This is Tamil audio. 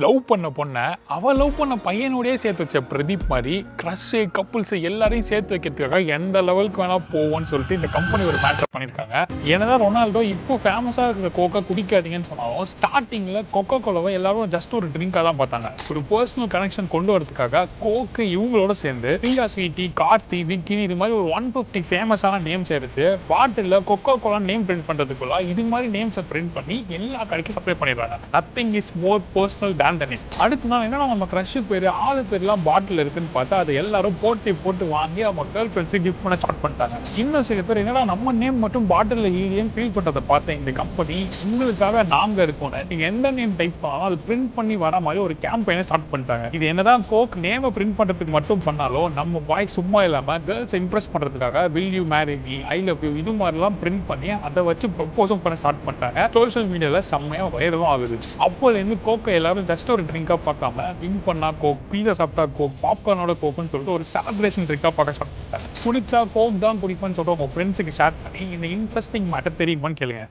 லவ் பண்ண பொண்ண அவ லவ் பண்ண பையனோடயே சேர்த்து வச்ச பிரதீப் மாதிரி க்ரஷ் கப்புள்ஸ் எல்லாரையும் சேர்த்து வைக்கிறதுக்காக எந்த லெவலுக்கு வேணா போவோம்னு சொல்லிட்டு இந்த கம்பெனி ஒரு மேட்டர் பண்ணியிருக்காங்க. என்னதான் ரொனால்டோ இப்போ ஃபேமஸாக இருக்கிற கோக்கா குடிக்காதீங்கன்னு சொன்னாலும் ஸ்டார்டிங்கில் கொக்கோ கோலாவை எல்லாரும் ஜஸ்ட் ஒரு ட்ரிங்காக தான் பார்த்தாங்க. ஒரு பர்சனல் கனெக்ஷன் கொண்டு வரதுக்காக கோக்கு இவங்களோட சேர்ந்து பிரியா ஸ்வீட்டி, கார்த்தி, விக்கி இது மாதிரி ஒரு 150 ஃபேமஸான நேம்ஸ் எடுத்து பாட்டில் கொக்கோ கோலா நேம் பிரிண்ட் பண்ணுறதுக்குள்ள இது மாதிரி நேம்ஸை பிரிண்ட் பண்ணி எல்லா கடைக்கும் சப்ளை பண்ணிடுறாங்க. Nothing is more personal. அடுத்து நான் என்னன்னா நம்ம க்ரஷ் பேரு ஆளு பேர்லாம் பாட்டில் இருக்குன்னு பார்த்தா அதை எல்லாரும் போட்டு வாங்கி அவங்க கேர்ள் ஃப்ரெண்ட்ஸு கிஃப்ட் பண்ண ஸ்டார்ட் பண்ணிட்டாங்க. இன்னும் சில பேர் என்னடா நம்ம நேம் மட்டும் பாட்டில் இல்லையேன்னு ஃபீல் பண்ணுறதை பார்த்தேன். இந்த கம்பெனி உங்களுக்காக நாங்க இருக்கோம், நீங்க எந்த நேம் டைப் பண்ணாலும் அது பிரிண்ட் பண்ணி வர மாதிரி ஒரு கேம்பெயினை ஸ்டார்ட் பண்ணிட்டாங்க. இது என்னதான் கோக் நேமை பிரிண்ட் பண்றதுக்கு மட்டும் பண்ணாலும் நம்ம பாய் சும்மா இல்லாம கேர்ள்ஸ் இம்ப்ரெஸ் பண்றதுக்காக will you marry me, I love you இது மாதிரிலாம் பிரிண்ட் பண்ணி அதை வச்சு ப்ரொப்போஸும் பண்ண ஸ்டார்ட் பண்ணிட்டாங்க. சோஷியல் மீடியாவில் செம்மையா வைரலும் ஆகுது. அப்போலேருந்து கோக்கை எல்லாரும் ஜஸ்ட் ஒரு ட்ரிங்கா பார்க்காம வின் பண்ணா கோக், பீஸா சாப்பிட்டா கோக், பாப்கார்னோட கோக்னு சொல்லிட்டு ஒரு செலிப்ரேஷன் ட்ரிங்கா பார்க்க ஸ்டார்ட் பண்ணிட்டாங்க. குடிச்சா கோக் தான் குடிப்பேன்னு சொல்லிட்டு உங்க ஃப்ரெண்ட்ஸுக்கு ஷேர் பண்ணி இந்த இன்ட்ரெஸ்டிங் மேட்டர் தெரியுமான்னு கேளுங்க.